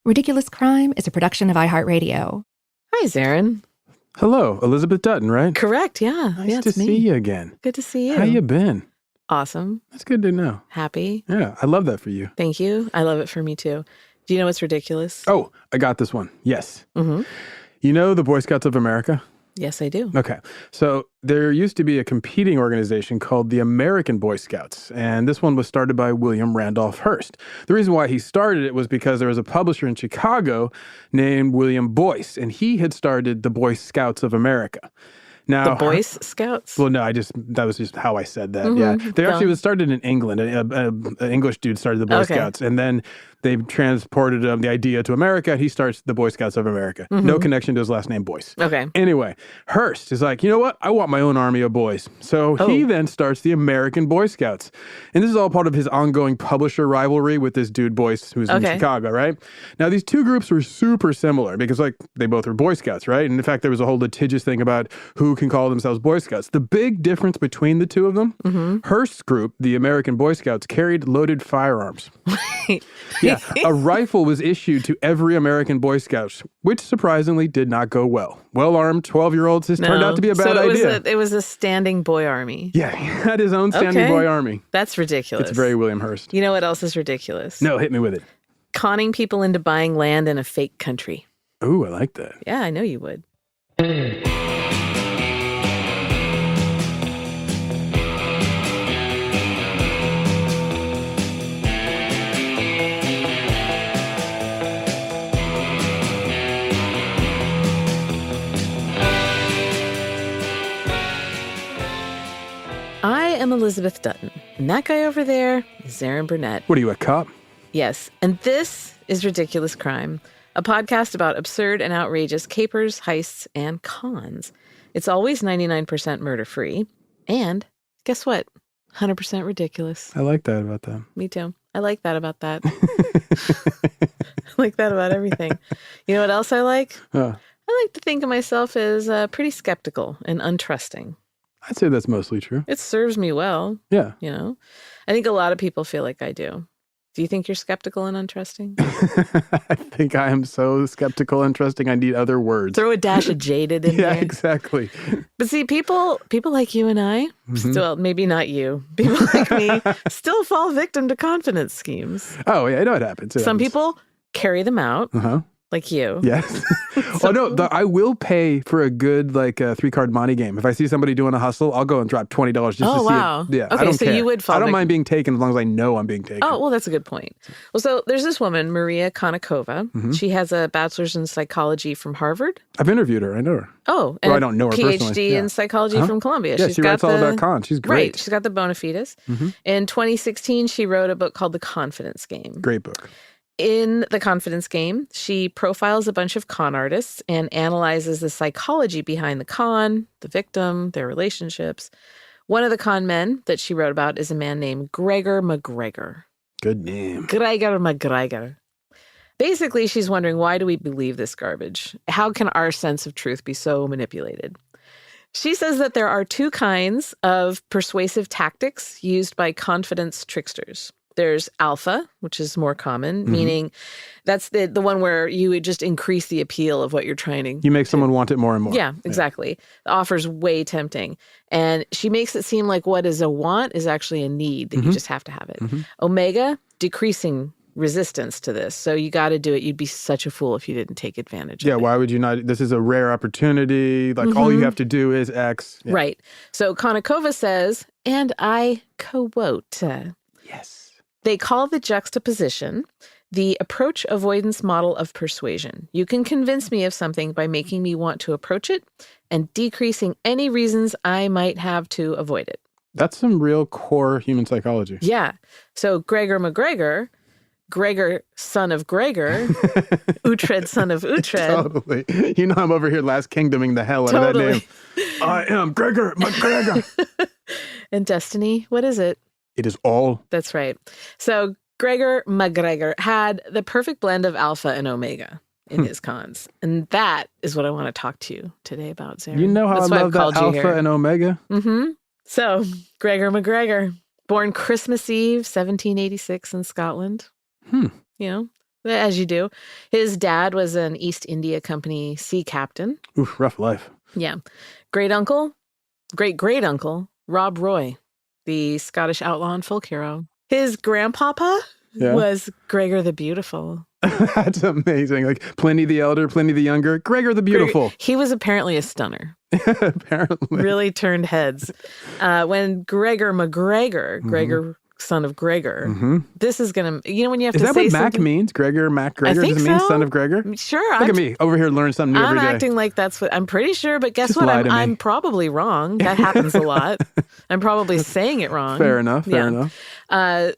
Ridiculous Crime is a production of iHeartRadio. Hi, Zaron. Hello, Elizabeth Dutton, right? Correct, yeah. Nice to see you again. Good to see you. How you been? Awesome. That's good to know. Happy. Yeah, I love that for you. Thank you. I love it for me, too. Do you know what's ridiculous? Oh, I got this one. Yes. Mm-hmm. You know the Boy Scouts of America? Yes, I do. Okay. So there used to be a competing organization called the American Boy Scouts, and this one was started by William Randolph Hearst. The reason why he started it was because there was a publisher in Chicago named William Boyce, and he had started the Boy Scouts of America. Now, the Boy Scouts? Well, no, that was just how I said that. Yeah. They actually was started in England. An English dude started the Boy Scouts, and then they transported the idea to America. He starts the Boy Scouts of America. No connection to his last name, Boyce. Okay. Anyway, Hearst is like, you know what? I want my own army of boys. So he then starts the American Boy Scouts. And this is all part of his ongoing publisher rivalry with this dude, Boyce, who's in Chicago, right? Now, these two groups were super similar because, they both were Boy Scouts, right? And in fact, there was a whole litigious thing about who can call themselves Boy Scouts. The big difference between the two of them, Hearst's group, the American Boy Scouts, carried loaded firearms. Yeah, a rifle was issued to every American Boy Scout, which surprisingly did not go well. Well-armed 12-year-olds, this turned out to be a bad idea. It was a standing boy army. Yeah, he had his own standing boy army. That's ridiculous. It's very William Hearst. You know what else is ridiculous? No, hit me with it. Conning people into buying land in a fake country. Ooh, I like that. Yeah, I know you would. I am Elizabeth Dutton, and that guy over there is Zaron Burnett. What are you, a cop? Yes, and this is Ridiculous Crime, a podcast about absurd and outrageous capers, heists, and cons. It's always 99% murder-free, and guess what? 100% ridiculous. I like that about them. Me too. I like that about that. I like that about everything. You know what else I like? I like to think of myself as pretty skeptical and untrusting. I'd say that's mostly true. It serves me well. Yeah. You know, I think a lot of people feel like I do. Do you think you're skeptical and untrusting? I think I am so skeptical and trusting I need other words. Throw a dash of jaded in there. Yeah, exactly. But see, people like you and I, still, maybe not you, people like me, still fall victim to confidence schemes. Oh, yeah, I know it happens. Some people carry them out. Like you. Yes. I will pay for a good 3-card Monte game. If I see somebody doing a hustle, I'll go and drop $20 just to see it. Yeah, okay, I don't so care. you would fall I don't mind being taken as long as I know I'm being taken. Oh, well, that's a good point. Well, so there's this woman, Maria Konnikova. She has a bachelor's in psychology from Harvard. I've interviewed her. I know her. Oh, and I don't know her personally. PhD in psychology from Columbia. Yeah, she writes all about cons. She's great. Right. She's got the bona fides. In 2016, she wrote a book called The Confidence Game. Great book. In The Confidence Game, she profiles a bunch of con artists and analyzes the psychology behind the con, the victim, their relationships. One of the con men that she wrote about is a man named Gregor MacGregor. Good name. Gregor MacGregor. Basically, she's wondering, why do we believe this garbage? How can our sense of truth be so manipulated? She says that there are two kinds of persuasive tactics used by confidence tricksters. There's alpha, which is more common, meaning that's the one where you would just increase the appeal of what you're trying to... You make someone want it more and more. Yeah, exactly. The offer's way tempting. And she makes it seem like what is a want is actually a need, that you just have to have it. Omega, decreasing resistance to this. So you got to do it. You'd be such a fool if you didn't take advantage of it. Yeah, why would you not? This is a rare opportunity. All you have to do is X. Yeah. Right. So Konnikova says, and I quote... Yes. They call the juxtaposition the approach avoidance model of persuasion. You can convince me of something by making me want to approach it and decreasing any reasons I might have to avoid it. That's some real core human psychology. Yeah. So Gregor MacGregor, Gregor, son of Gregor, Uhtred, son of Uhtred. Totally. You know I'm over here last kingdoming the hell out of that name. I am Gregor MacGregor. And Destiny, what is it? It is all. That's right. So Gregor MacGregor had the perfect blend of alpha and omega in his cons. And that is what I want to talk to you today about, Zaron. You know how I love that alpha and omega? So Gregor MacGregor, born Christmas Eve, 1786 in Scotland. You know, as you do. His dad was an East India Company sea captain. Oof, rough life. Yeah. Great-great-uncle, Rob Roy, the Scottish outlaw and folk hero. His grandpapa was Gregor the Beautiful. That's amazing. Like Pliny the Elder, Pliny the Younger, Gregor the Beautiful. He was apparently a stunner. Apparently. Really turned heads. When Gregor MacGregor, Gregor, son of Gregor, this is going to, when you have to say something. Is that what Mac means? Gregor MacGregor? I think Does it mean son of Gregor? Sure. Look at me over here learning something new every day. I'm acting like that's what, I'm pretty sure, but guess what? I'm probably wrong. That happens a lot. I'm probably saying it wrong. Fair enough.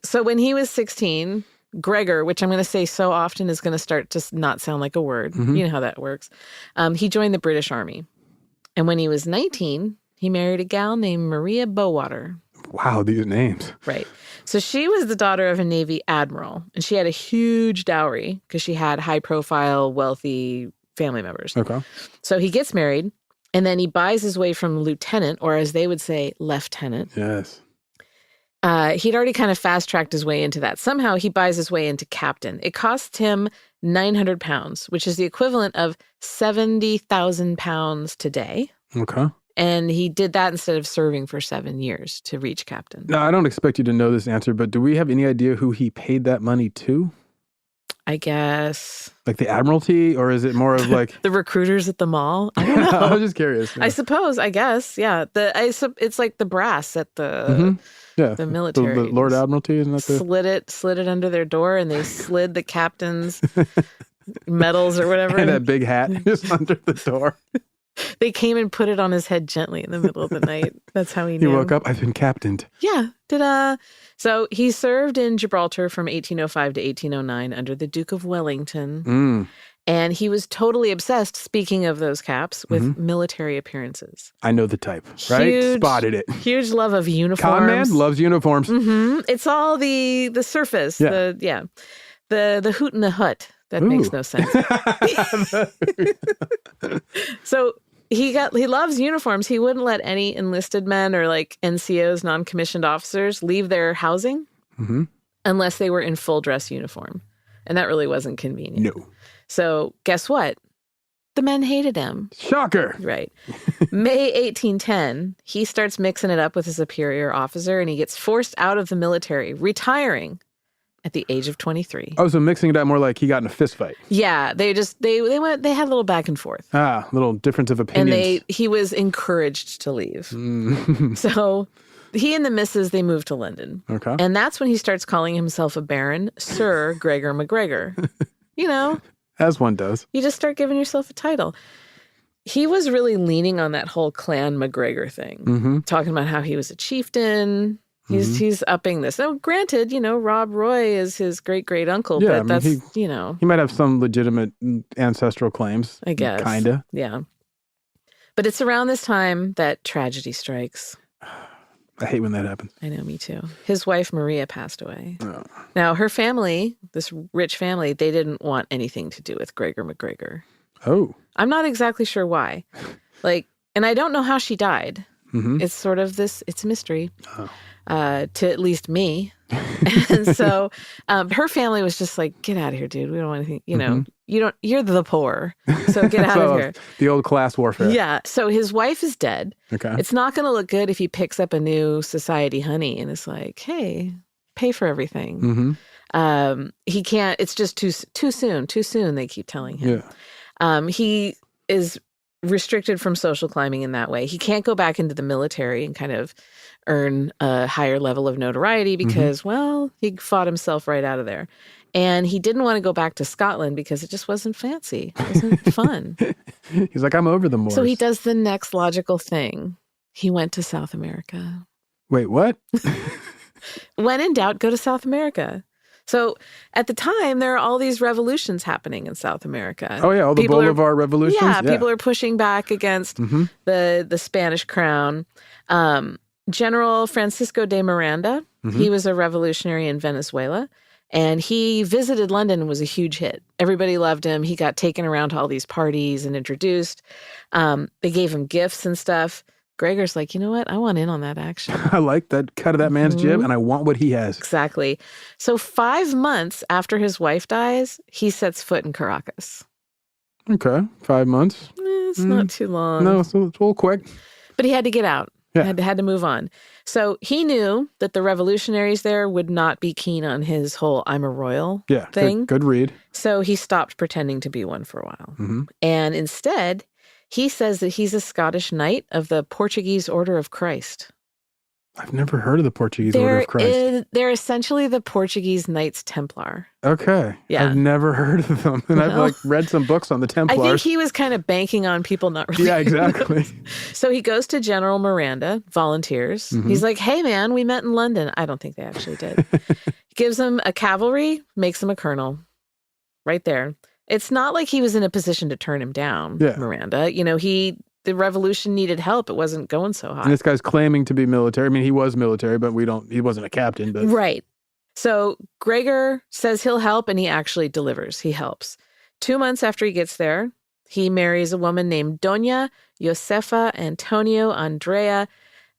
So when he was 16, Gregor, which I'm going to say so often is going to start to not sound like a word. You know how that works. He joined the British Army. And when he was 19, he married a gal named Maria Bowater. Wow, these names. Right. So she was the daughter of a Navy admiral, and she had a huge dowry because she had high-profile, wealthy family members. Okay. So he gets married, and then he buys his way from lieutenant, or as they would say, lieutenant. Yes. He'd already kind of fast-tracked his way into that. Somehow he buys his way into captain. It cost him £900, which is the equivalent of 70,000 pounds today. Okay. And he did that instead of serving for 7 years to reach captain. Now, I don't expect you to know this answer, but do we have any idea who he paid that money to? I guess. Like the Admiralty, or is it more of like... the recruiters at the mall? I don't know. I was just curious. Yeah. I guess, yeah. It's like the brass at the... the military. The Lord Admiralty, isn't that the... Slid it under their door, and they slid the captain's medals or whatever. And that big hat just under the door. They came and put it on his head gently in the middle of the night. That's how he knew. He woke up, I've been captained. Yeah. Ta-da. So he served in Gibraltar from 1805 to 1809 under the Duke of Wellington. And he was totally obsessed, speaking of those caps, with military appearances. I know the type, right? Spotted it. Huge love of uniforms. Con man loves uniforms. It's all the surface. The hoot and the hut. That makes no sense. So he loves uniforms. He wouldn't let any enlisted men or like NCOs, non-commissioned officers, leave their housing unless they were in full dress uniform. And that really wasn't convenient. No. So guess what? The men hated him. Shocker. Right. May 1810, he starts mixing it up with a superior officer and he gets forced out of the military, retiring at the age of 23. Oh, so mixing it up more like he got in a fist fight. Yeah, they had a little back and forth. Little difference of opinions. And he was encouraged to leave. So he and the missus, they moved to London. Okay. And that's when he starts calling himself a baron, Sir Gregor MacGregor. As one does. You just start giving yourself a title. He was really leaning on that whole Clan MacGregor thing, talking about how he was a chieftain. He's upping this. Now, granted, Rob Roy is his great-great-uncle, but that's, he might have some legitimate ancestral claims. I guess. Kinda. Yeah. But it's around this time that tragedy strikes. I hate when that happens. I know, me too. His wife, Maria, passed away. Oh. Now, her family, this rich family, they didn't want anything to do with Gregor MacGregor. Oh. I'm not exactly sure why. And I don't know how she died. It's sort of it's a mystery. Oh. To at least me. And so her family was just like, get out of here, dude. We don't want anything, you're the poor. So get out of here. The old class warfare. Yeah. So his wife is dead. Okay. It's not going to look good if he picks up a new society honey and it's like, hey, pay for everything. He can't, it's just too soon, they keep telling him. Yeah. He is restricted from social climbing in that way. He can't go back into the military and kind of earn a higher level of notoriety because, he fought himself right out of there. And he didn't want to go back to Scotland because it just wasn't fancy. It wasn't fun. He's like, I'm over the moors. So he does the next logical thing. He went to South America. Wait, what? When in doubt, go to South America. So at the time, there are all these revolutions happening in South America. Oh, yeah, all the Bolivar revolutions. Yeah, people are pushing back against the Spanish crown. General Francisco de Miranda, he was a revolutionary in Venezuela, and he visited London and was a huge hit. Everybody loved him. He got taken around to all these parties and introduced. They gave him gifts and stuff. Gregor's like, you know what? I want in on that action. I like that cut of that man's jib, and I want what he has. Exactly. So 5 months after his wife dies, he sets foot in Caracas. Okay, 5 months. It's not too long. No, it's a little quick. But he had to get out. Yeah. Had to move on. So he knew that the revolutionaries there would not be keen on his whole I'm a royal thing. Good read. So he stopped pretending to be one for a while. And instead, he says that he's a Scottish knight of the Portuguese Order of Christ. I've never heard of the Portuguese Order of Christ. They're essentially the Portuguese Knights Templar. Okay. Yeah. I've never heard of them. And I've read some books on the Templars. I think he was kind of banking on people not really. Yeah, exactly. So he goes to General Miranda, volunteers. He's like, hey, man, we met in London. I don't think they actually did. He gives him a cavalry, makes him a colonel. Right there. It's not like he was in a position to turn him down, Miranda. You know, the revolution needed help. It wasn't going so hot. And this guy's claiming to be military. I mean, he was military, but he wasn't a captain. But Right. So Gregor says he'll help, and he actually delivers. He helps. 2 months after he gets there, he marries a woman named Doña Josefa Antonio Andrea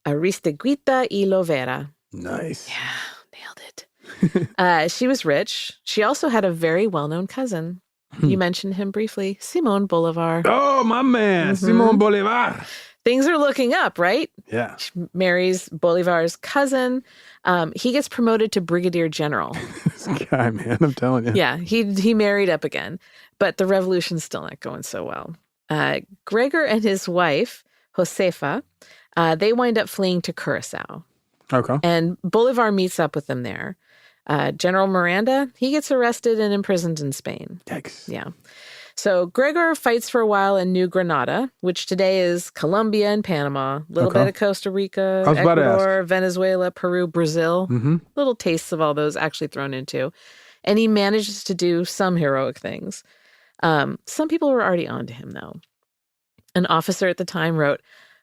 Aristeguita y Lovera. Nice. Yeah, nailed it. She was rich. She also had a very well-known cousin. You mentioned him briefly, Simón Bolívar. Oh, my man, Simón Bolívar. Things are looking up, right? Yeah. She marries Bolívar's cousin. He gets promoted to brigadier general. This guy, man, I'm telling you. Yeah, he married up again, but the revolution's still not going so well. Gregor and his wife, Josefa, they wind up fleeing to Curacao. Okay. And Bolívar meets up with them there. General Miranda, he gets arrested and imprisoned in Spain. Yikes. Yeah. So Gregor fights for a while in New Granada, which today is Colombia and Panama, a little bit of Costa Rica, Ecuador, Venezuela, Peru, Brazil. Little tastes of all those actually thrown into. And he manages to do some heroic things. Some people were already onto him, though. An officer at the time wrote,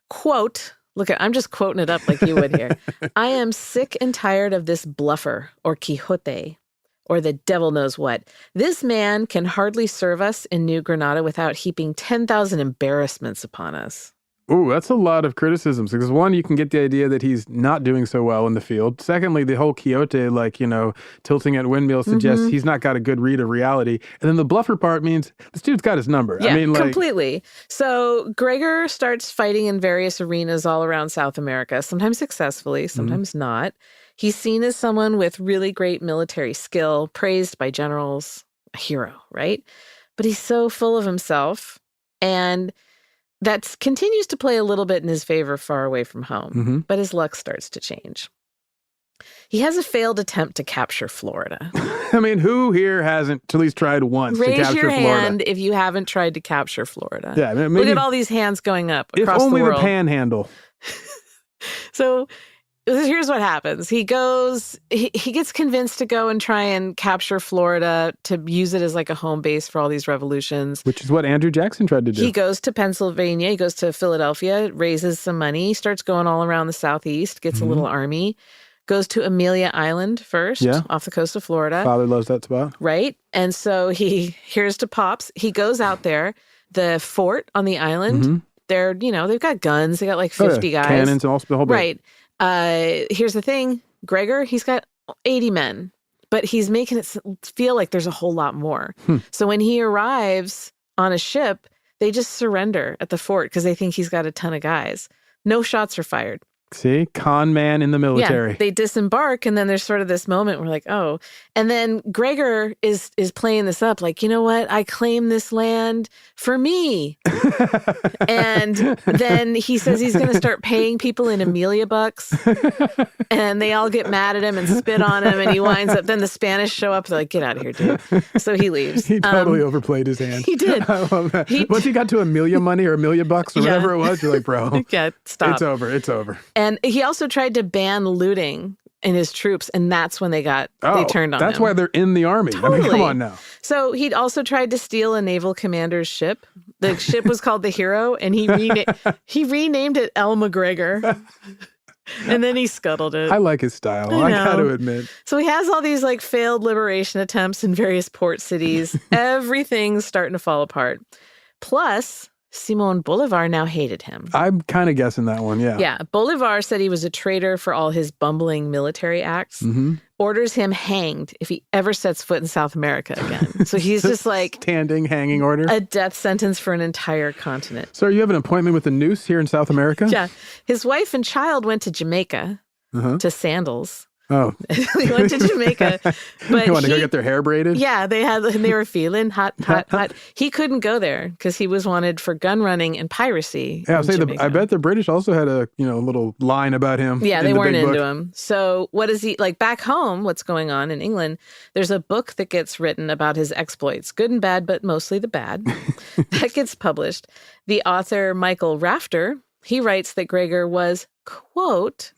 quote, I'm just quoting it up like you would here. I am sick and tired of this bluffer or Quixote or the devil knows what. This man can hardly serve us in New Granada without heaping 10,000 embarrassments upon us. Ooh, that's a lot of criticisms. Because one, you can get the idea that he's not doing so well in the field. Secondly, the whole Quixote, tilting at windmills suggests he's not got a good read of reality. And then the bluffer part means this dude's got his number. Yeah, completely. So Gregor starts fighting in various arenas all around South America, sometimes successfully, sometimes not. He's seen as someone with really great military skill, praised by generals, a hero, right? But he's so full of himself, and that continues to play a little bit in his favor far away from home, but his luck starts to change. He has a failed attempt to capture Florida. I mean, who here hasn't at least tried once to capture Florida? Raise your hand if you haven't tried to capture Florida. Yeah, maybe, look at all these hands going up across the world. If only the panhandle. So here's what happens. He gets convinced to go and try and capture Florida to use it as like a home base for all these revolutions. Which is what Andrew Jackson tried to do. He goes to Pennsylvania, he goes to Philadelphia, raises some money, starts going all around the Southeast, gets a little army, goes to Amelia Island first, off the coast of Florida. Father loves that spot. Right. And so here's to Pops. He goes out there, the fort on the island, they've got guns, they got like 50 guys. Cannons and all the whole bit. Right. Here's the thing, Gregor, he's got 80 men, but he's making it feel like there's a whole lot more. So when he arrives on a ship, they just surrender at the fort because they think he's got a ton of guys. No shots are fired. See, con man in the military. Yeah, they disembark, and then there's sort of this moment where like, oh. And then Gregor is playing this up like, you know what? I claim this land for me. And then he says he's going to start paying people in Amelia bucks. And they all get mad at him and spit on him, and he winds up, then the Spanish show up, they're like, get out of here, dude. So he leaves. He totally overplayed his hand. He did. I love that. Once he got to Amelia money or Amelia bucks or whatever it was, you're like, bro. Yeah, stop. It's over. It's over. And he also tried to ban looting in his troops, and that's when they turned on him. That's why they're in the army. Totally. I mean, come on now. So he'd also tried to steal a naval commander's ship. The ship was called the Hero, and he renamed it El MacGregor. And then he scuttled it. I like his style. I got to admit. So he has all these like failed liberation attempts in various port cities. Everything's starting to fall apart. Plus, Simón Bolívar now hated him. I'm kind of guessing that one, yeah. Yeah. Bolívar said he was a traitor for all his bumbling military acts, orders him hanged if he ever sets foot in South America again. So he's just like... Standing hanging order? A death sentence for an entire continent. Sir, you have an appointment with the noose here in South America? Yeah. His wife and child went to Jamaica to Sandals. Oh. They went to Jamaica. But you want to go get their hair braided? Yeah, they were feeling hot. He couldn't go there because he was wanted for gun running and piracy. Yeah, I bet the British also had a little line about him. Yeah, they weren't into him. So what is he like back home? What's going on in England? There's a book that gets written about his exploits, good and bad, but mostly the bad. That gets published. The author Michael Rafter, he writes that Gregor was, quote,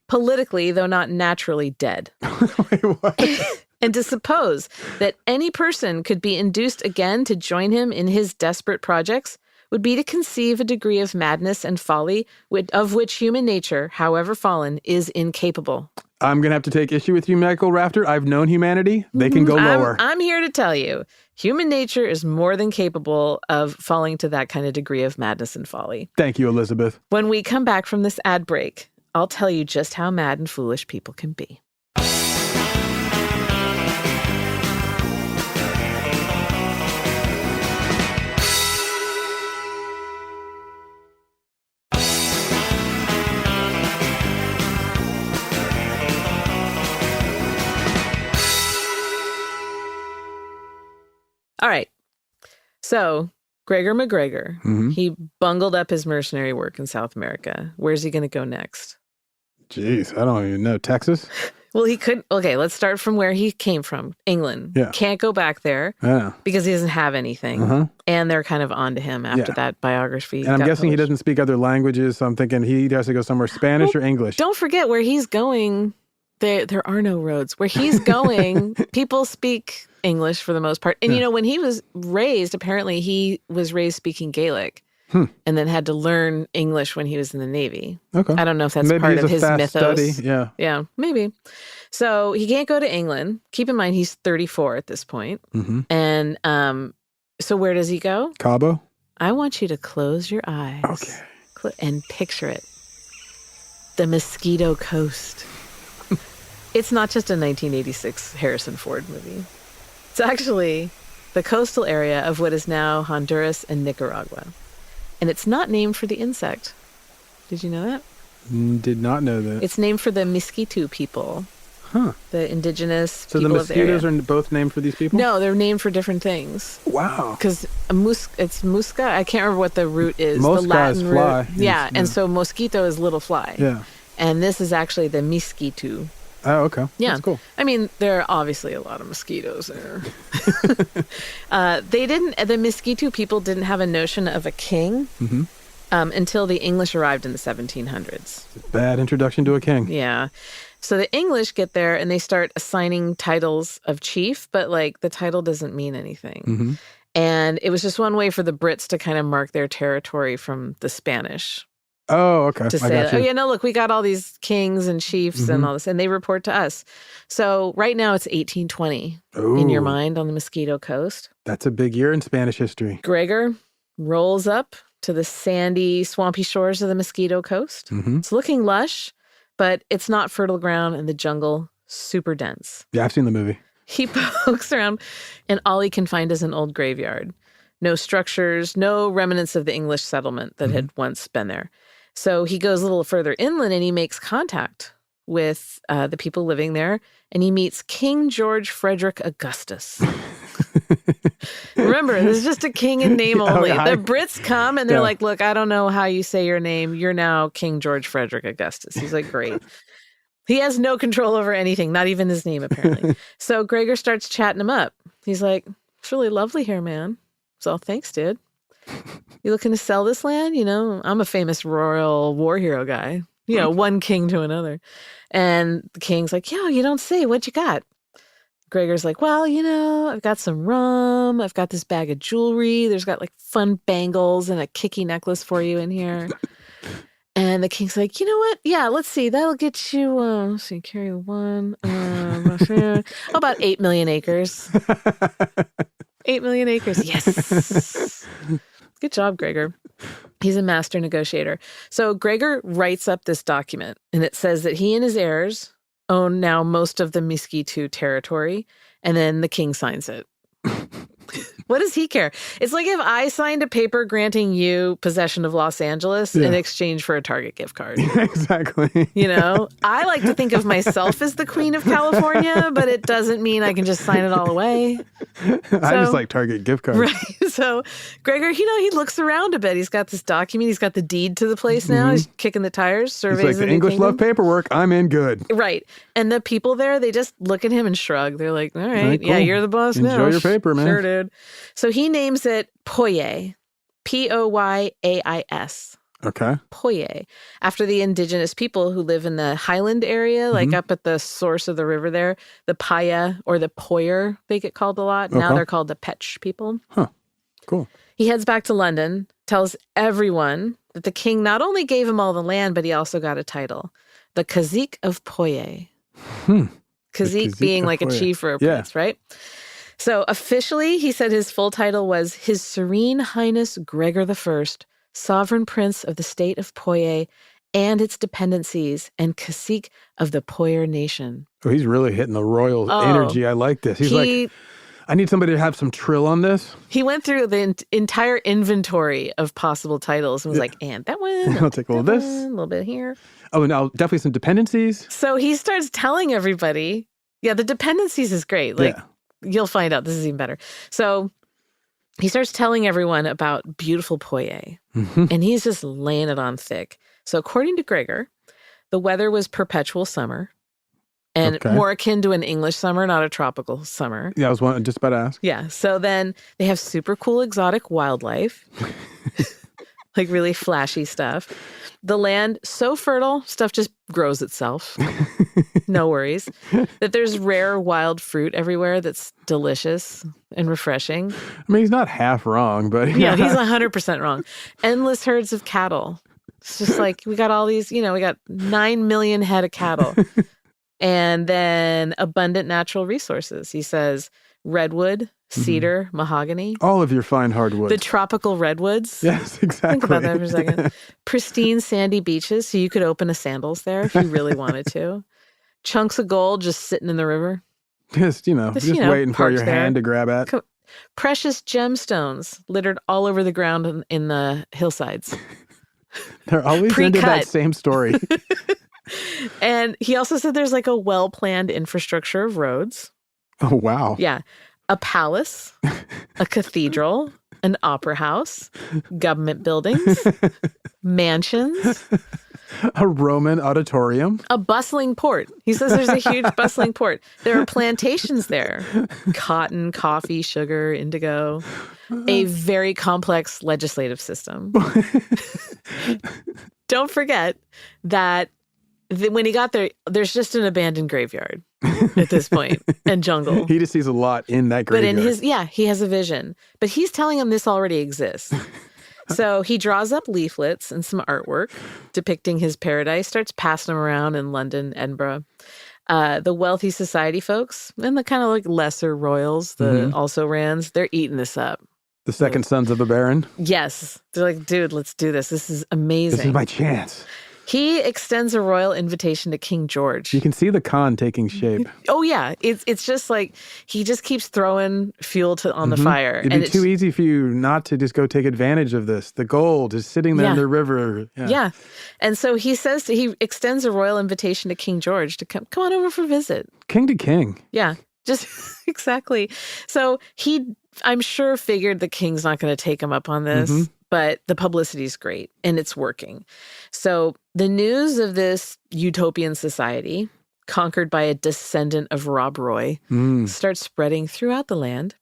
politically, though not naturally dead. Wait, what? And to suppose that any person could be induced again to join him in his desperate projects would be to conceive a degree of madness and folly of which human nature, however fallen, is incapable. I'm going to have to take issue with you, Michael Rafter. I've known humanity. They can go lower. I'm here to tell you, human nature is more than capable of falling to that kind of degree of madness and folly. Thank you, Elizabeth. When we come back from this ad break, I'll tell you just how mad and foolish people can be. All right. So, Gregor MacGregor, he bungled up his mercenary work in South America. Where's he going to go next? Jeez, I don't even know. Texas? Well, he couldn't. Okay, let's start from where he came from, England. Yeah. Can't go back there because he doesn't have anything. And they're kind of on to him after that biography. And I'm guessing he doesn't speak other languages, so I'm thinking he has to go somewhere Spanish or English. Don't forget where he's going. There are no roads. Where he's going, people speak English for the most part. And, when he was raised, apparently he was raised speaking Gaelic and then had to learn English when he was in the Navy. Okay. I don't know if that's maybe part of his mythos. Study. Yeah. Yeah, maybe. So he can't go to England. Keep in mind, he's 34 at this point. And so where does he go? Cabo? I want you to close your eyes. Okay. And picture it. The Mosquito Coast. It's not just a 1986 Harrison Ford movie. It's actually the coastal area of what is now Honduras and Nicaragua. And it's not named for the insect. Did you know that? Did not know that. It's named for the Mosquito people. Huh. The indigenous people of the area. So the mosquitoes are both named for these people? No, they're named for different things. Wow. Because it's musca. I can't remember what the root is. Mosca the Latin is fly. Root. Yeah, and so mosquito is little fly. Yeah. And this is actually the Mosquito. Oh, okay. Yeah. That's cool. I mean, there are obviously a lot of mosquitoes there. The Mosquito people didn't have a notion of a king until the English arrived in the 1700s. Bad introduction to a king. Yeah. So the English get there and they start assigning titles of chief, but the title doesn't mean anything. And it was just one way for the Brits to kind of mark their territory from the Spanish. Oh, okay. To say, look, we got all these kings and chiefs and all this, and they report to us. So right now it's 1820 in your mind on the Mosquito Coast. That's a big year in Spanish history. Gregor rolls up to the sandy, swampy shores of the Mosquito Coast. It's looking lush, but it's not fertile ground and the jungle super dense. Yeah, I've seen the movie. He pokes around, and all he can find is an old graveyard. No structures, no remnants of the English settlement that had once been there. So he goes a little further inland and he makes contact with the people living there, and he meets King George Frederick Augustus. Remember, this is just a king in name only. The Brits come and they're like, look, I don't know how you say your name. You're now King George Frederick Augustus. He's like, great. He has no control over anything, not even his name, apparently. So Gregor starts chatting him up. He's like, it's really lovely here, man. So thanks, dude. You looking to sell this land? I'm a famous royal war hero guy. One king to another. And the king's like, yo, you don't say. What you got? Gregor's like, well, I've got some rum. I've got this bag of jewelry. There's got fun bangles and a kicky necklace for you in here. And the king's like, you know what? Yeah, let's see. That'll get you, so you carry one. About 8 million acres. 8 million acres. Yes. Good job, Gregor. He's a master negotiator. So Gregor writes up this document, and it says that he and his heirs own now most of the Mosquito territory, and then the king signs it. What does he care? It's like if I signed a paper granting you possession of Los Angeles in exchange for a Target gift card. Exactly. You know, I like to think of myself as the queen of California, but it doesn't mean I can just sign it all away. I just like Target gift cards. Right. So Gregor, he looks around a bit. He's got this document. He's got the deed to the place now. He's kicking the tires, surveys. He's like, the English love paperwork. I'm in good. Right. And the people there, they just look at him and shrug. They're like, all right, cool. Yeah, you're the boss now. Enjoy your paper, man. Sure, dude. So he names it Poyais, Poyais. Okay. Poyais, after the indigenous people who live in the highland area, like up at the source of the river there. The Paya or the Poyer, they get called a lot. Okay. Now they're called the Petch people. Huh. Cool. He heads back to London, tells everyone that the king not only gave him all the land, but he also got a title, the Cazique of Poyais. Cazique being like a chief or a prince, right? So officially, he said his full title was His Serene Highness Gregor I, Sovereign Prince of the State of Poyais and its dependencies and Cacique of the Poyer Nation. Oh, he's really hitting the royal energy. I like this. He's like, I need somebody to have some trill on this. He went through the entire inventory of possible titles and was like, and that one. I'll take a little of this. A little bit here. Oh, now definitely some dependencies. So he starts telling everybody, the dependencies is great. Like, you'll find out this is even better. So he starts telling everyone about beautiful Poyais, and he's just laying it on thick. So according to Gregor, the weather was perpetual summer and more akin to an English summer, not a tropical summer. Yeah, I was just about to ask. Yeah. So then they have super cool exotic wildlife, like really flashy stuff. The land, so fertile, stuff just grows itself. No worries. That there's rare wild fruit everywhere that's delicious and refreshing. I mean, he's not half wrong, but... Yeah, he's 100% wrong. Endless herds of cattle. It's just like, we got all these, we got 9 million head of cattle. And then abundant natural resources. He says redwood, cedar, mahogany. All of your fine hardwoods. The tropical redwoods. Yes, exactly. Think about that for a second. Pristine sandy beaches, so you could open a sandals there if you really wanted to. Chunks of gold just sitting in the river. Just waiting for your hand to grab at. Precious gemstones littered all over the ground in the hillsides. They're always into that same story. And he also said there's like a well-planned infrastructure of roads. Oh, wow. Yeah. A palace, a cathedral, an opera house, government buildings, mansions. A Roman auditorium. A bustling port. He says there's a huge bustling port. There are plantations there. Cotton, coffee, sugar, indigo. A very complex legislative system. Don't forget that when he got there, there's just an abandoned graveyard at this point and jungle. He just sees a lot in that graveyard. But he has a vision. But he's telling him this already exists. So he draws up leaflets and some artwork depicting his paradise, starts passing them around in London, Edinburgh. The wealthy society folks and the kind of like lesser royals, the also-rans, they're eating this up. The second sons of a baron? Yes. They're like, dude, let's do this. This is amazing. This is my chance. He extends a royal invitation to King George. You can see the con taking shape. Oh, yeah. It's just like he just keeps throwing fuel on the fire. It'd be too easy for you not to just go take advantage of this. The gold is sitting there in the river. Yeah. And so he extends a royal invitation to King George to come on over for a visit. King to king. Yeah. Just exactly. So I'm sure figured the king's not going to take him up on this. But the publicity is great, and it's working. So the news of this utopian society, conquered by a descendant of Rob Roy, starts spreading throughout the land.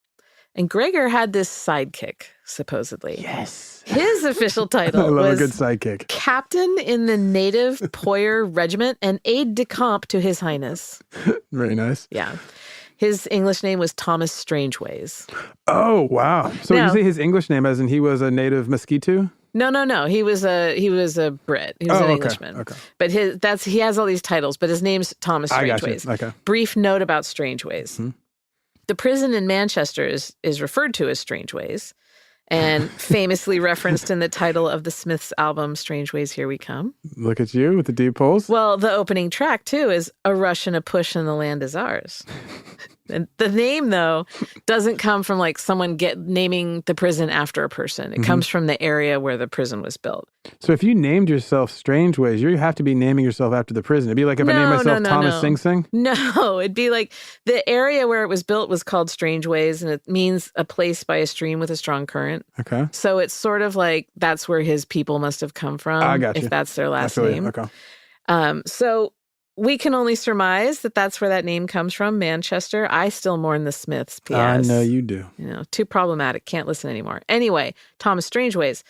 And Gregor had this sidekick, supposedly. Yes. His official title I love was a good sidekick. Captain in the Native Poyer Regiment and aide-de-camp to His Highness. Very nice. Yeah. His English name was Thomas Strangeways. Oh, wow. So you say his English name as in he was a native Mosquito? No. He was a Brit. He was an Englishman. Okay. But he has all these titles, but his name's Thomas Strangeways. Okay. Brief note about Strangeways. The prison in Manchester is referred to as Strangeways, and famously referenced in the title of the Smiths' album, Strange Ways, Here We Come. Look at you with the deep pulse. Well, the opening track, too, is A Rush and a Push and the Land is Ours. And the name, though, doesn't come from like someone naming the prison after a person. It comes from the area where the prison was built. So if you named yourself Strange Ways, you have to be naming yourself after the prison. It'd be like if I named myself Thomas Sing Sing? No, it'd be like the area where it was built was called Strange Ways, and it means a place by a stream with a strong current. Okay. So it's sort of like that's where his people must have come from, I got you. if that's their last name. Okay. So we can only surmise that that's where that name comes from, Manchester. I still mourn the Smiths, P.S. I know you do. Too problematic. Can't listen anymore. Anyway, Thomas Strangeways.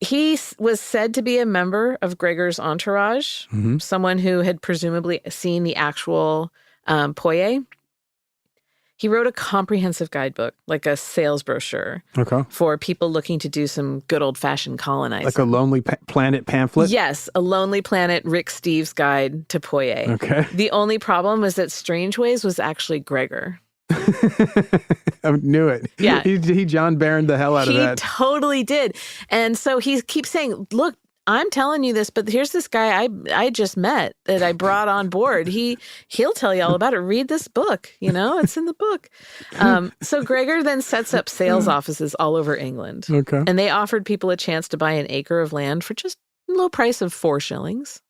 He was said to be a member of Gregor's entourage, someone who had presumably seen the actual Poye. He wrote a comprehensive guidebook, like a sales brochure, for people looking to do some good old-fashioned colonizing. Like a Lonely Planet pamphlet? Yes, a Lonely Planet, Rick Steves' guide to Poye. Okay. The only problem was that Strangeways was actually Gregor. I knew it. Yeah. He John Barroned the hell out of that. He totally did. And so he keeps saying, look, I'm telling you this, but here's this guy I just met that I brought on board. He'll tell you all about it. Read this book. It's in the book. So Gregor then sets up sales offices all over England. Okay. And they offered people a chance to buy an acre of land for just a low price of 4 shillings.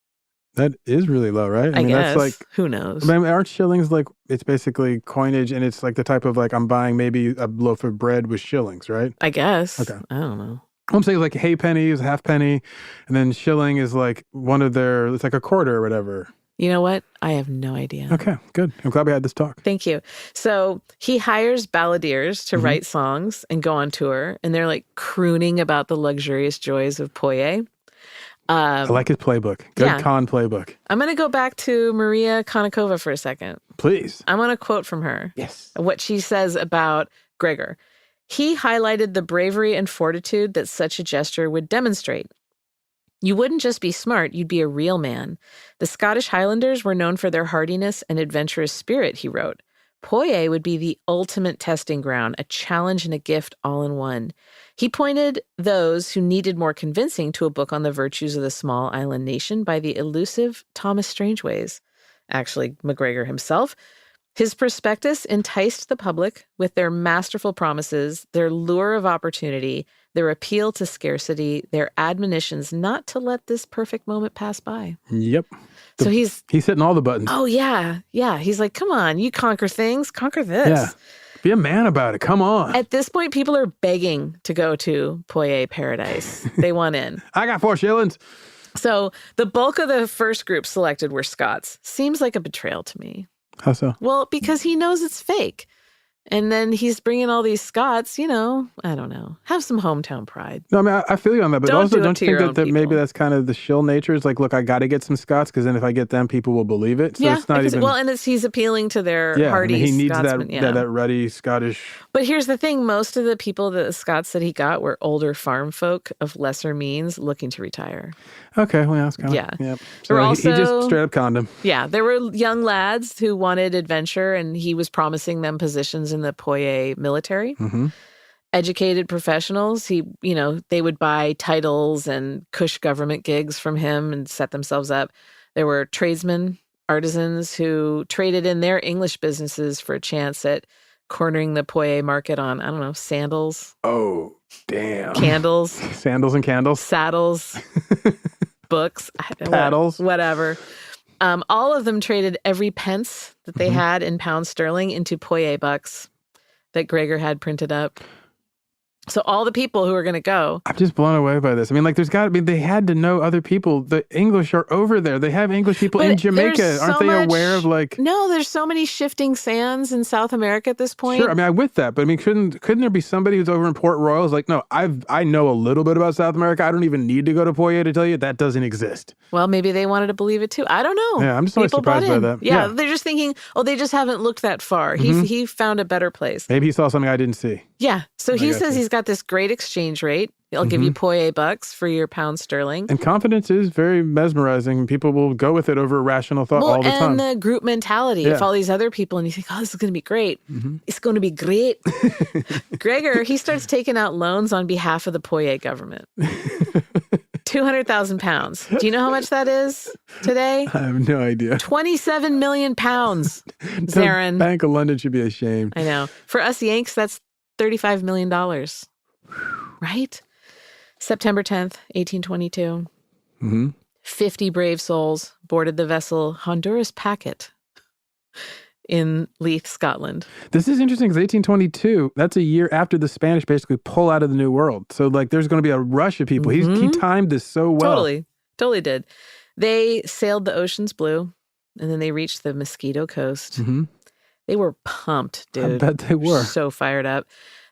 That is really low, right? I guess. That's like, who knows? I mean, aren't shillings like, it's basically coinage, and it's like the type of like, I'm buying maybe a loaf of bread with shillings, right? I guess. Okay. I don't know. I'm saying like halfpenny is a halfpenny, and then shilling is like it's like a quarter or whatever. You know what? I have no idea. Okay, good. I'm glad we had this talk. Thank you. So he hires balladeers to write songs and go on tour, and they're like crooning about the luxurious joys of Poye. I like his playbook. Good con playbook. I'm going to go back to Maria Konnikova for a second. Please. I want to quote from her. Yes. What she says about Gregor. He highlighted the bravery and fortitude that such a gesture would demonstrate. You wouldn't just be smart, you'd be a real man. The Scottish Highlanders were known for their hardiness and adventurous spirit, he wrote. Poye would be the ultimate testing ground, a challenge and a gift all in one. He pointed those who needed more convincing to a book on the virtues of the small island nation by the elusive Thomas Strangeways, actually MacGregor himself. His prospectus enticed the public with their masterful promises, their lure of opportunity, their appeal to scarcity, their admonitions not to let this perfect moment pass by. Yep. So he's hitting all the buttons. Oh, yeah. Yeah. He's like, come on, you conquer things, conquer this. Yeah. Be a man about it. Come on. At this point, people are begging to go to Poye Paradise. They want in. I got 4 shillings. So the bulk of the first group selected were Scots. Seems like a betrayal to me. How so? Well, because he knows it's fake. And then he's bringing all these Scots, I don't know. Have some hometown pride. No, I mean, I feel you on that, but don't you think that maybe that's kind of the shill nature? It's like, look, I got to get some Scots because then if I get them, people will believe it. So it's not even... Well, and he's appealing to their hardy he needs Scotsmen. that ruddy Scottish... But here's the thing. Most of the people, the Scots that he got, were older farm folk of lesser means looking to retire. Okay, well, that's kind of... Yeah. Yep. So he just straight up conned him. Yeah, there were young lads who wanted adventure, and he was promising them positions in the Poye military. Educated professionals, they would buy titles and cush government gigs from him and set themselves up. There were tradesmen, artisans who traded in their English businesses for a chance at cornering the Poye market on, I don't know, sandals. Oh, damn. Candles. Sandals and candles. Saddles. Books. Paddles. Whatever. All of them traded every pence that they had in pounds sterling into Poye bucks that Gregor had printed up. So all the people who are going to go. I'm just blown away by this. I mean, like, there's got to be, they had to know other people. The English are over there. They have English people in Jamaica. Aren't they aware of, like... No, there's so many shifting sands in South America at this point. Sure, I mean, I'm with that. But I mean, couldn't there be somebody who's over in Port Royal who's like, no, I know a little bit about South America. I don't even need to go to Poye to tell you that doesn't exist. Well, maybe they wanted to believe it too. I don't know. Yeah, I'm just always surprised by that. Yeah, they're just thinking, they just haven't looked that far. He found a better place. Maybe he saw something I didn't see. Yeah. So he says he's got this great exchange rate. I'll give you Poye bucks for your pound sterling. And confidence is very mesmerizing. People will go with it over rational thought all the time. And the group mentality. If all these other people, and you think, oh, this is going to be great. It's going to be great. Gregor, he starts taking out loans on behalf of the Poye government. 200,000 pounds. Do you know how much that is today? I have no idea. 27 million pounds, Zaron. The Bank of London should be ashamed. I know. For us Yanks, that's $35 million. Right? September 10th, 1822. 50 brave souls boarded the vessel Honduras Packet in Leith, Scotland. This is interesting because 1822, that's a year after the Spanish basically pull out of the New World. So like there's going to be a rush of people. He timed this so well. Totally did. They sailed the ocean's blue and then they reached the Mosquito coast. They were pumped, dude. I bet they were. So fired up.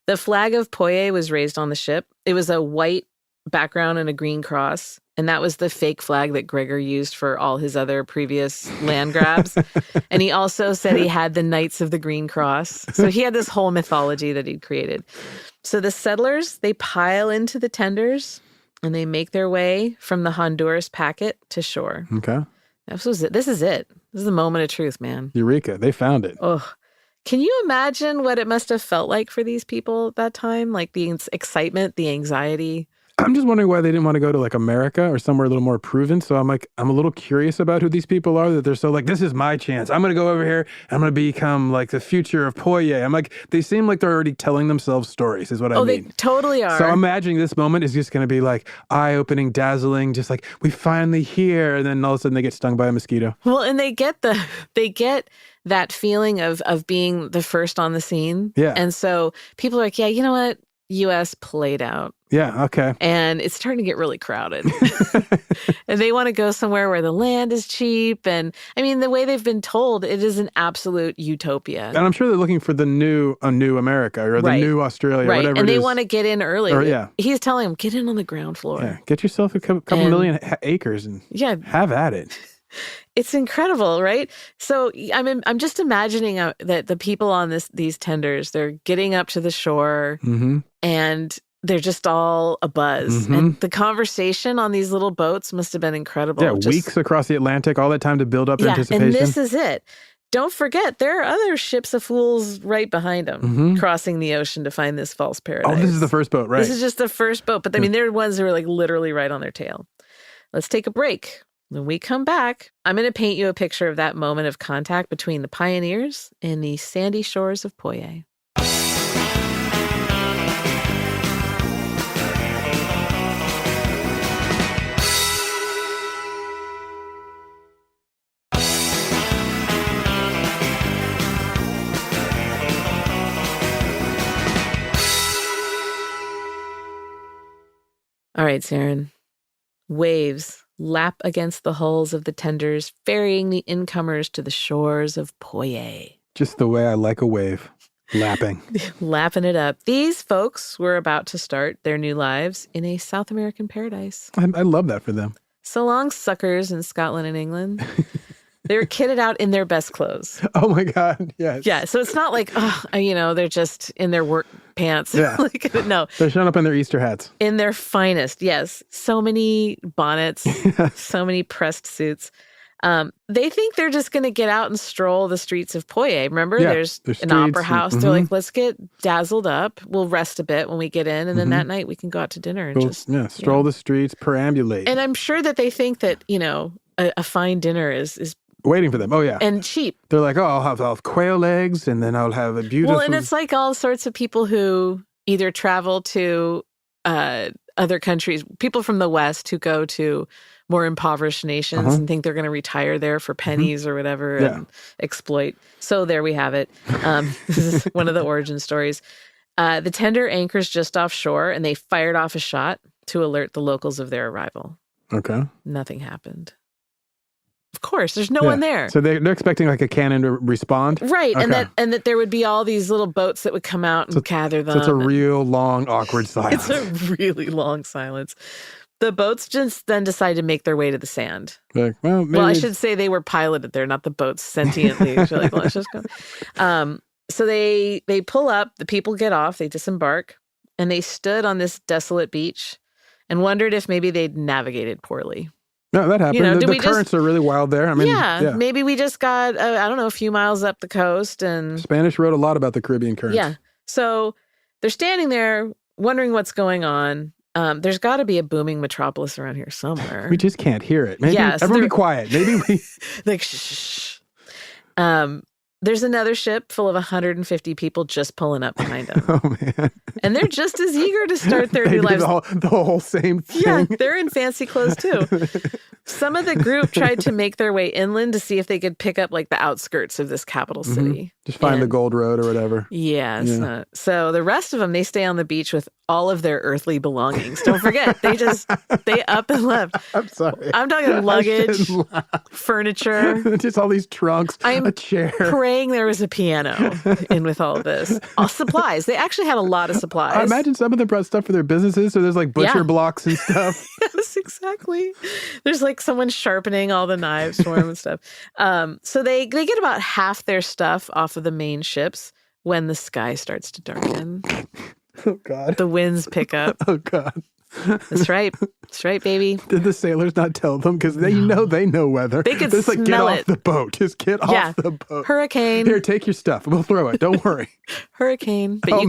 The flag of Poye was raised on the ship. It was a white background and a green cross. And that was the fake flag that Gregor used for all his other previous land grabs. And he also said he had the Knights of the Green Cross. So he had this whole mythology that he'd created. So the settlers, they pile into the tenders and they make their way from the Honduras Packet to shore. Okay. This is it. This is the moment of truth, man. Eureka. They found it. Oh, can you imagine what it must have felt like for these people at that time? Like the excitement, the anxiety. I'm just wondering why they didn't want to go to like America or somewhere a little more proven. So I'm a little curious about who these people are, that they're so like, this is my chance. I'm going to go over here. I'm going to become like the future of Poye. I'm like, they seem like they're already telling themselves stories is what I mean. Oh, they totally are. So I'm imagining this moment is just going to be like eye-opening, dazzling, just like we finally here. And then all of a sudden they get stung by a mosquito. Well, and they get that feeling of being the first on the scene. Yeah. And so people are like, yeah, you know what? U.S. played out. Yeah, okay. And it's starting to get really crowded. And they want to go somewhere where the land is cheap. And I mean, the way they've been told, it is an absolute utopia. And I'm sure they're looking for a new America or the new Australia, right. Whatever and it is. And they want to get in early. Yeah. He's telling them, get in on the ground floor. Yeah, get yourself a couple million acres and have at it. It's incredible, right? So I'm just imagining that the people on these tenders, they're getting up to the shore and they're just all abuzz. And the conversation on these little boats must have been incredible. Yeah, weeks across the Atlantic, all that time to build up anticipation. And this is it. Don't forget, there are other ships of fools right behind them crossing the ocean to find this false paradise. Oh, this is the first boat, right? This is just the first boat. But I mean, there are ones who are like literally right on their tail. Let's take a break. When we come back, I'm going to paint you a picture of that moment of contact between the pioneers and the sandy shores of Poye. All right, Zaron. Waves lap against the hulls of the tenders, ferrying the incomers to the shores of Poye. Just the way I like a wave. Lapping. Lapping it up. These folks were about to start their new lives in a South American paradise. I love that for them. So long, suckers in Scotland and England. They were kitted out in their best clothes. Oh my God, yes. Yeah, so it's not like, they're just in their work pants. Yeah. No. They're showing up in their Easter hats. In their finest, yes. So many bonnets, so many pressed suits. They think they're just going to get out and stroll the streets of Poye. Remember, there's an opera house. They're like, let's get dazzled up. We'll rest a bit when we get in. And then that night we can go out to dinner and stroll the streets, perambulate. And I'm sure that they think that, a fine dinner is waiting for them. Oh, yeah. And cheap. They're like, I'll have quail eggs, and then I'll have a beautiful... Well, and it's like all sorts of people who either travel to other countries, people from the West who go to more impoverished nations and think they're going to retire there for pennies or whatever and exploit. So there we have it. This is one of the origin stories. The tender anchors just offshore, and they fired off a shot to alert the locals of their arrival. Okay. Nothing happened. Of course, there's no one there. So they're expecting like a cannon to respond? Right, okay. and that there would be all these little boats that would come out and gather them. So it's a real long, awkward silence. It's a really long silence. The boats just then decide to make their way to the sand. Like, well, I should say they were piloted there, not the boats sentiently. They're like, let's just go. So they pull up, the people get off, they disembark, and they stood on this desolate beach and wondered if maybe they'd navigated poorly. No, that happened. The currents are really wild there. I mean, maybe we just got, a few miles up the coast. And Spanish wrote a lot about the Caribbean currents. Yeah. So they're standing there wondering what's going on. There's got to be a booming metropolis around here somewhere. We just can't hear it. Maybe everyone be quiet. Maybe we... like, shh. There's another ship full of 150 people just pulling up behind them. Oh, man. And they're just as eager to start their new lives. The whole same thing. Yeah, they're in fancy clothes, too. Some of the group tried to make their way inland to see if they could pick up, like, the outskirts of this capital city. Just find the Gold Road or whatever. Yeah. So the rest of them, they stay on the beach with all of their earthly belongings. Don't forget, they up and left. I'm sorry. I'm talking luggage, furniture. Just all these trunks, a chair. Praying there was a piano in with all of this. All supplies. They actually had a lot of supplies. I imagine some of them brought stuff for their businesses. So there's like butcher blocks and stuff. Yes, exactly. There's like someone sharpening all the knives for them and stuff. So they get about half their stuff off of the main ships when the sky starts to darken. Oh, God. The winds pick up. Oh, God. That's right. That's right, baby. Did the sailors not tell them? Because they know weather. They could just like, smell get off the boat. Just get off the boat. Hurricane. Here, take your stuff. We'll throw it. Don't worry. Hurricane. But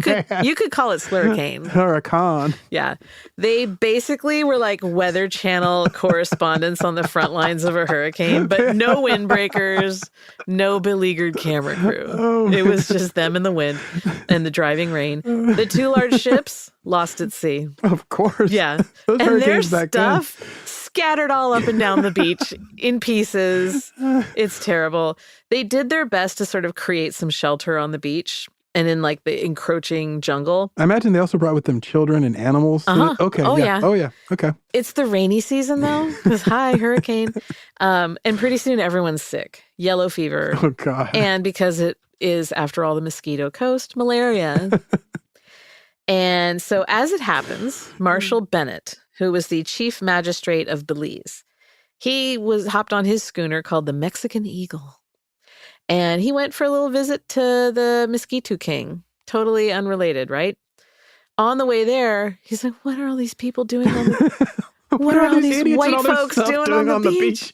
you could call it slurricane. Hurricane. Yeah. They basically were like Weather Channel correspondents on the front lines of a hurricane, but no windbreakers, no beleaguered camera crew. Oh, it was just them in the wind and the driving rain. The two large ships lost at sea. Of course. Yeah. Those and their back stuff then. Scattered all up and down the beach in pieces. It's terrible. They did their best to sort of create some shelter on the beach and in like the encroaching jungle. I imagine they also brought with them children and animals. Okay. Oh, yeah. Oh, yeah. Okay. It's the rainy season, though, because hurricane. And pretty soon everyone's sick. Yellow fever. Oh, God. And because it is, after all, the Mosquito Coast, malaria. And so as it happens, Marshal Burnett, who was the chief magistrate of Belize, he hopped on his schooner called the Mexican Eagle. And he went for a little visit to the Mosquito King. Totally unrelated, right? On the way there, he's like, what are all these people doing on the what are all these white folks doing on the beach?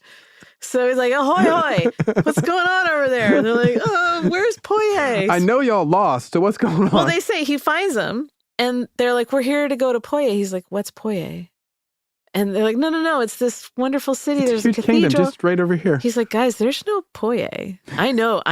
So he's like, ahoy, hoy, what's going on over there? And they're like, oh, where's Poye? I know y'all lost, so what's going on? Well, they say he finds them, and they're like, we're here to go to Poye. He's like, what's Poye? And they're like, no, it's this wonderful city. There's a cathedral. Kingdom just right over here. He's like, guys, there's no Poye. I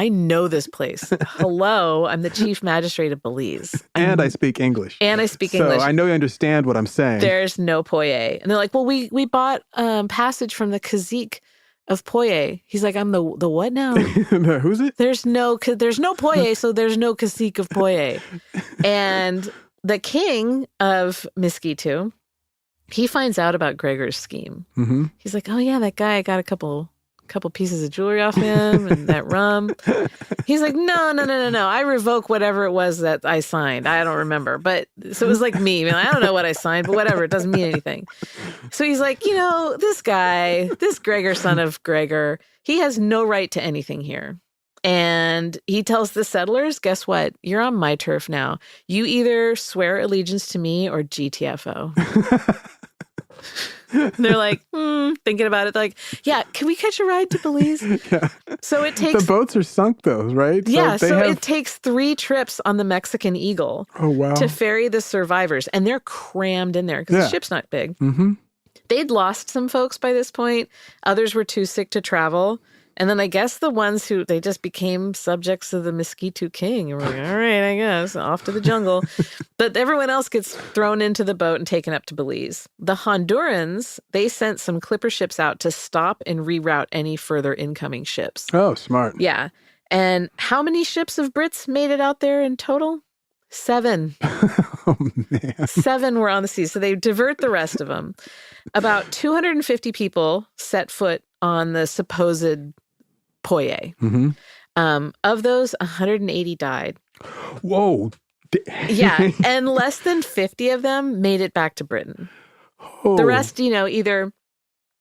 know this place. Hello, I'm the chief magistrate of Belize. And I speak English. English. So I know you understand what I'm saying. There's no Poye. And they're like, well, we bought passage from the cazique of Poye. He's like, I'm the what now? Who's it? There's no Poye, so there's no cazique of Poye. And the king of Mosquito, he finds out about Gregor's scheme. Mm-hmm. He's like, oh yeah, that guy got a couple pieces of jewelry off him and that rum. He's like, no. I revoke whatever it was that I signed. I don't remember. But so it was like me. I don't know what I signed, but whatever. It doesn't mean anything. So he's like, this guy, this Gregor, son of Gregor, he has no right to anything here. And he tells the settlers, guess what? You're on my turf now. You either swear allegiance to me or GTFO. They're like, thinking about it. They're like, yeah, can we catch a ride to Belize? Yeah. So it takes... The boats are sunk, though, right? Yeah, it takes 3 trips on the Mexican Eagle to ferry the survivors. And they're crammed in there because the ship's not big. Mm-hmm. They'd lost some folks by this point. Others were too sick to travel. And then I guess the ones who, they just became subjects of the Mosquito King. And we're like, all right, I guess, off to the jungle. But everyone else gets thrown into the boat and taken up to Belize. The Hondurans, they sent some clipper ships out to stop and reroute any further incoming ships. Oh, smart. Yeah. And how many ships of Brits made it out there in total? 7. Oh, man. 7 were on the sea. So they divert the rest of them. About 250 people set foot on the supposed Poye. Mm-hmm. Of those, 180 died. Whoa. Yeah, and less than 50 of them made it back to Britain. Oh. The rest, either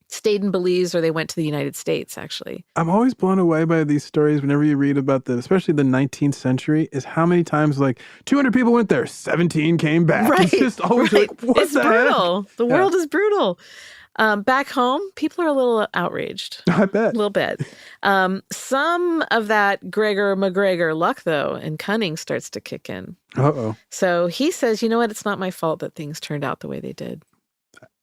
stayed in Belize or they went to the United States, actually. I'm always blown away by these stories whenever you read about especially the 19th century, is how many times 200 people went there, 17 came back. Right. It's just always It's brutal. Heck? The world is brutal. Back home, people are a little outraged. I bet. A little bit. Some of that Gregor MacGregor luck, though, and cunning starts to kick in. Uh-oh. So he says, you know what? It's not my fault that things turned out the way they did.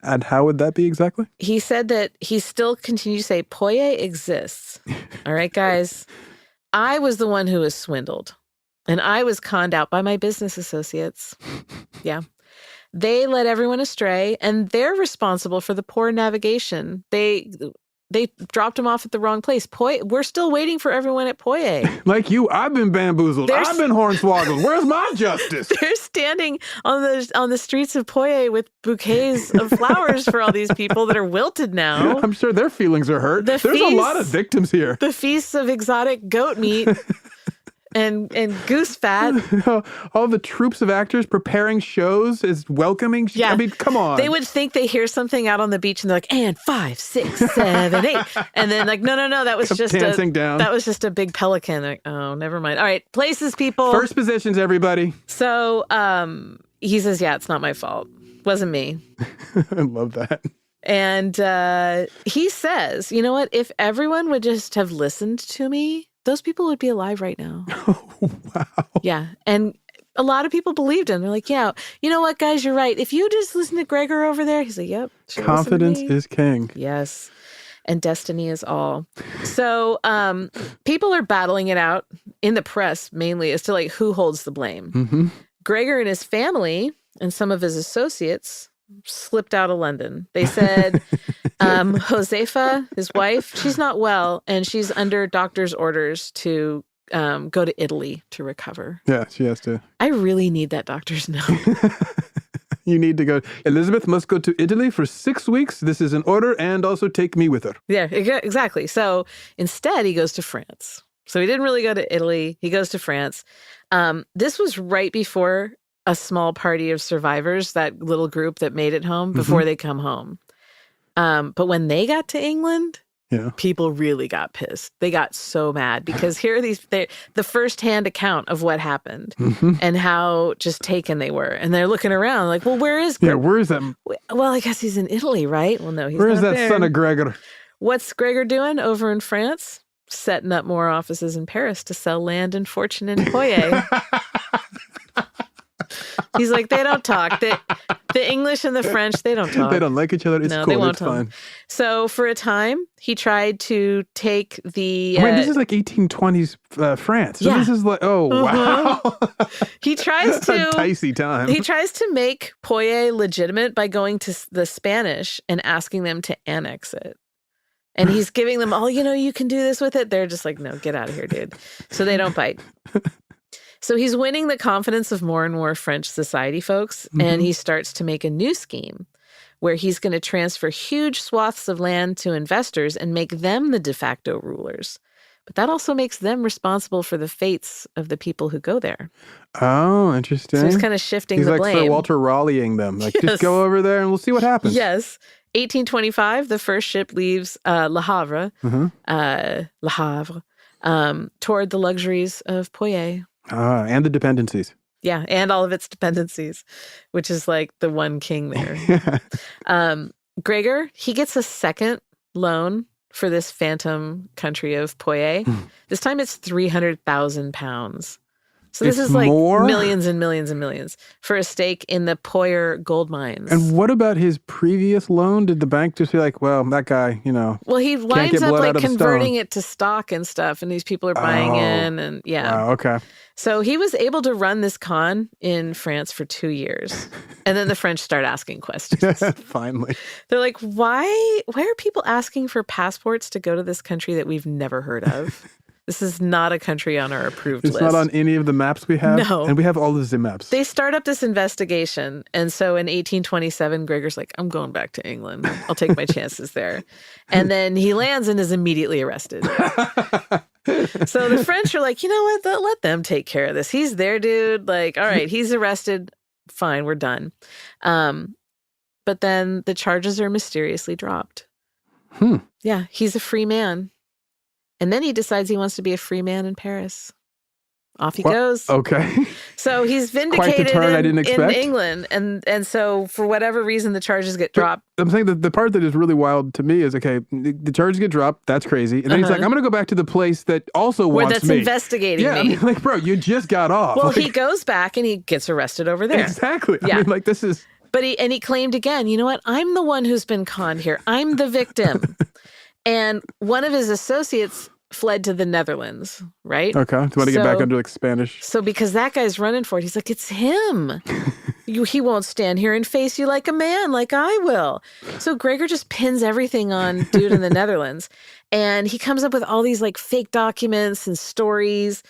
And how would that be exactly? He said that he still continued to say, Poye exists. All right, guys. I was the one who was swindled. And I was conned out by my business associates. Yeah. They led everyone astray, and they're responsible for the poor navigation. They dropped him off at the wrong place. We're still waiting for everyone at Poye. Like you, I've been bamboozled. I've been hornswoggled. Where's my justice? They're standing on the streets of Poye with bouquets of flowers for all these people that are wilted now. I'm sure their feelings are hurt. There's a lot of victims here. The feasts of exotic goat meat. And goose fat. All the troops of actors preparing shows is welcoming. Yeah. I mean, come on. They would think they hear something out on the beach and they're like, and 5, 6, 7, 8. And then no, that was just dancing down. That was just a big pelican. Like, oh, never mind. All right, places, people. First positions, everybody. So he says, yeah, it's not my fault. Wasn't me. I love that. And he says, you know what? If everyone would just have listened to me, those people would be alive right now. Oh, wow. Yeah. And a lot of people believed him. They're like, yeah, you know what, guys, you're right. If you just listen to Gregor over there, he's like, yep. Confidence is king. Yes. And destiny is all. So people are battling it out in the press mainly as to who holds the blame. Mm-hmm. Gregor and his family and some of his associates slipped out of London. They said Josefa, his wife, she's not well, and she's under doctor's orders to go to Italy to recover. Yeah, she has to. I really need that doctor's note. You need to go. Elizabeth must go to Italy for 6 weeks. This is an order, and also take me with her. Yeah, exactly. So instead, he goes to France. So he didn't really go to Italy. He goes to France. This was right before a small party of survivors, that little group that made it home, before they come home. But when they got to England, people really got pissed. They got so mad because here are the firsthand account of what happened and how just taken they were. And they're looking around like, well, where is Gregor? Yeah, where is that? Well, I guess he's in Italy, right? Well, no, he's Where not is that there. son of Gregor? What's Gregor doing over in France? Setting up more offices in Paris to sell land and fortune in Poye. He's like, they don't talk. The English and the French, they don't talk. They don't like each other. It's cool. They won't it's fine. So for a time, he tried to take the... Wait, this is like 1820s France. So this is like, wow. He tries to... a dicey time. He tries to make Poye legitimate by going to the Spanish and asking them to annex it. And he's giving them, you can do this with it. They're just like, no, get out of here, dude. So they don't bite. So he's winning the confidence of more and more French society folks, and he starts to make a new scheme where he's going to transfer huge swaths of land to investors and make them the de facto rulers. But that also makes them responsible for the fates of the people who go there. Oh, interesting. So he's kind of shifting the blame. He's like Sir Walter Raleighing them. Like, just go over there and we'll see what happens. Yes. 1825, the first ship leaves Le Havre, toward the luxuries of Poye. And the dependencies. Yeah, and all of its dependencies, which is like the one king there. Gregor, he gets a second loan for this phantom country of Poye. This time it's 300,000 pounds. So this is like millions and millions and millions for a stake in the Poyer gold mines. And what about his previous loan? Did the bank just be like, well, that guy, Well, he winds up like converting it to stock and stuff, and these people are buying in, and Wow, okay. So he was able to run this con in France for 2 years. And then the French start asking questions. Finally. They're like, why are people asking for passports to go to this country that we've never heard of? This is not a country on our approved list. It's not on any of the maps we have? No. And we have all of the maps. They start up this investigation. And so in 1827, Gregor's like, I'm going back to England. I'll take my chances there. And then he lands and is immediately arrested. So the French are like, you know what? Let them take care of this. He's their dude. Like, all right, he's arrested. Fine, we're done. But then the charges are mysteriously dropped. Yeah, he's a free man. And then he decides he wants to be a free man in Paris. Off he goes. Okay. So he's vindicated Quite the turn I didn't expect. In England. And so for whatever reason, the charges get dropped. I'm saying that the part that is really wild to me is, okay, the charges get dropped. That's crazy. And then he's like, I'm going to go back to the place that also wants me. Where that's investigating me. I mean, like, bro, you just got off. Well, he goes back and he gets arrested over there. Exactly. Yeah. I mean, like, this is... But he claimed again, you know what? I'm the one who's been conned here. I'm the victim. And one of his associates fled to the Netherlands, right? Okay. So want to get back under like Spanish. So because that guy's running for it, he's like, it's him. He won't stand here and face you like a man, like I will. So Gregor just pins everything on dude in the Netherlands. And he comes up with all these like fake documents and stories.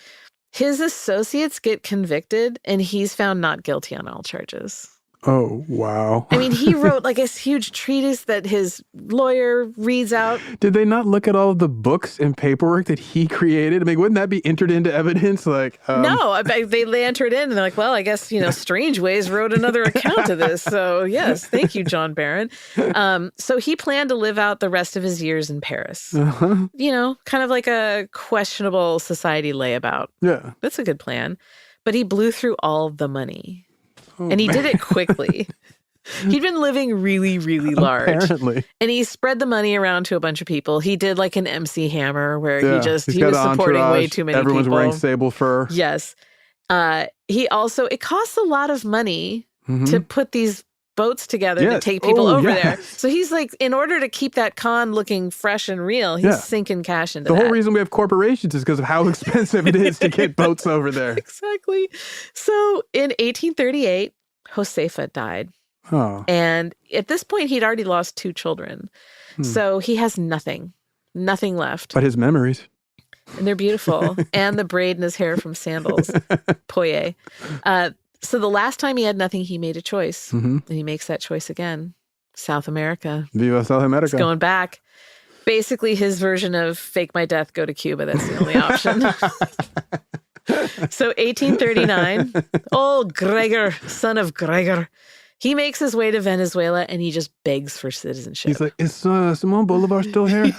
His associates get convicted and he's found not guilty on all charges. Oh, wow. I mean, he wrote like a huge treatise that his lawyer reads out. Did they not look at all of the books and paperwork that he created? I mean, wouldn't that be entered into evidence? Like, No, they entered in and they're like, well, I guess, Strangeways wrote another account of this. So yes, thank you, John Barron. So he planned to live out the rest of his years in Paris. Kind of like a questionable society layabout. Yeah. That's a good plan. But he blew through all the money. And he did it quickly. He'd been living really, really large. Apparently. And he spread the money around to a bunch of people. He did like an MC Hammer where he was supporting way too many Everyone's people. wearing sable fur. Yes. It costs a lot of money to put these boats together to take people over there. So he's like, in order to keep that con looking fresh and real, he's sinking cash into the whole reason we have corporations is because of how expensive it is to get boats over there. Exactly. So in 1838, Josefa died. Oh. And at this point, he'd already lost 2 children. So he has nothing left. But his memories. And they're beautiful. And the braid in his hair from sandals. Poye. So the last time he had nothing, he made a choice. And he makes that choice again. South America. Viva South America. It's going back. Basically, his version of fake my death, go to Cuba. That's the only option. So 1839, old Gregor, son of Gregor, he makes his way to Venezuela and he just begs for citizenship. He's like, is Simon Bolivar still here?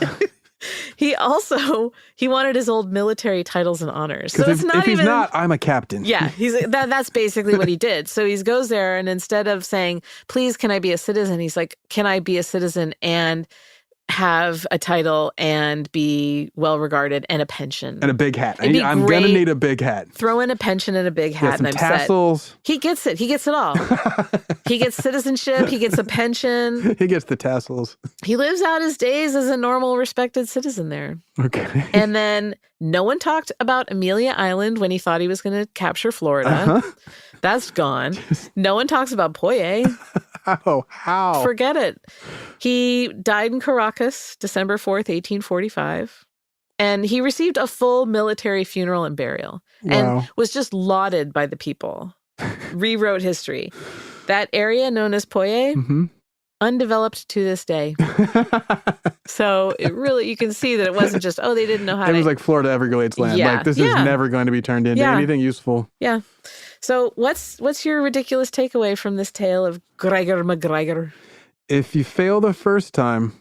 He wanted his old military titles and honors. So if he's not, I'm a captain. Yeah, that's basically what he did. So he goes there and instead of saying, please, can I be a citizen? He's like, can I be a citizen and have a title and be well-regarded and a pension. And a big hat. I'm going to need a big hat. Throw in a pension and a big hat and I'm tassels. Set. He gets it. He gets it all. He gets citizenship. He gets a pension. He gets the tassels. He lives out his days as a normal, respected citizen there. Okay. And then no one talked about Amelia Island when he thought he was going to capture Florida. That's gone. No one talks about Poye. How? Forget it. He died in Caracas, December 4th, 1845. And he received a full military funeral and burial. Wow. And was just lauded by the people. Rewrote history. That area known as Poye, undeveloped to this day. So it really, you can see that it wasn't just, they didn't know how to. It was like Florida Everglades land. Yeah. Like this is never going to be turned into anything useful. Yeah. So what's your ridiculous takeaway from this tale of Gregor MacGregor? If you fail the first time,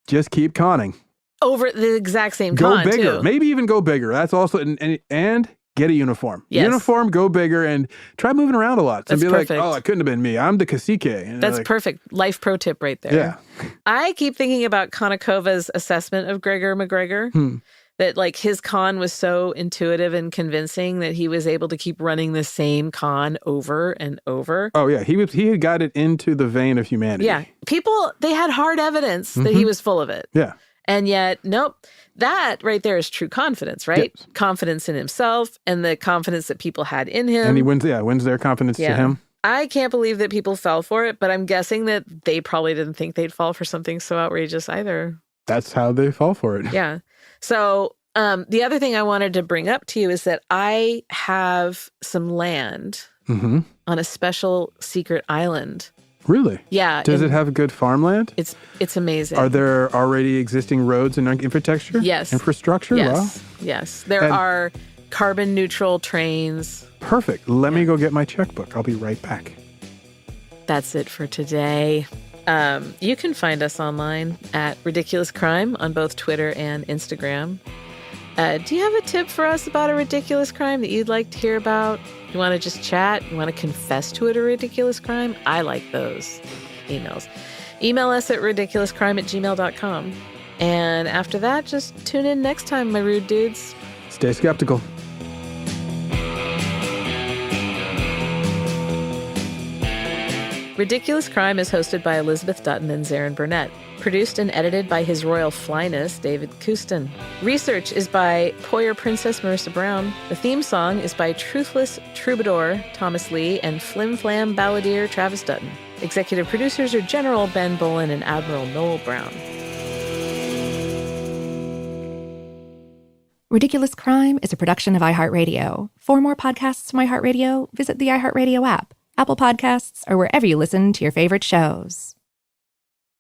just keep conning. Over the exact same con, too. Go bigger. Maybe even go bigger. That's also, and get a uniform. Yes. Uniform, go bigger, and try moving around a lot. So That's be perfect. like, it couldn't have been me. I'm the cacique. And that's perfect. Life pro tip right there. Yeah. I keep thinking about Konakova's assessment of Gregor MacGregor. That like his con was so intuitive and convincing that he was able to keep running the same con over and over. Oh yeah, he had got it into the vein of humanity. Yeah, people, they had hard evidence that he was full of it. Yeah. And yet, nope, that right there is true confidence, right? Yes. Confidence in himself and the confidence that people had in him. And he wins their confidence to him. I can't believe that people fell for it, but I'm guessing that they probably didn't think they'd fall for something so outrageous either. That's how they fall for it. Yeah. So the other thing I wanted to bring up to you is that I have some land on a special secret island. Really? Yeah. Does it have good farmland? It's amazing. Are there already existing roads and infrastructure? Yes. Infrastructure? Yes. Wow. Yes. There are carbon neutral trains. Perfect. Let me go get my checkbook. I'll be right back. That's it for today. You can find us online at Ridiculous Crime on both Twitter and Instagram. Do you have a tip for us about a ridiculous crime that you'd like to hear about? You want to just chat? You want to confess to it a ridiculous crime? I like those emails. Email us at ridiculouscrime@gmail.com. And after that, just tune in next time, my rude dudes. Stay skeptical. Ridiculous Crime is hosted by Elizabeth Dutton and Zaron Burnett. Produced and edited by His Royal Flyness, David Kustin. Research is by Poyer Princess Marissa Brown. The theme song is by Truthless Troubadour Thomas Lee and Flim Flam Balladeer Travis Dutton. Executive producers are General Ben Bolin and Admiral Noel Brown. Ridiculous Crime is a production of iHeartRadio. For more podcasts from iHeartRadio, visit the iHeartRadio app, Apple Podcasts, or wherever you listen to your favorite shows.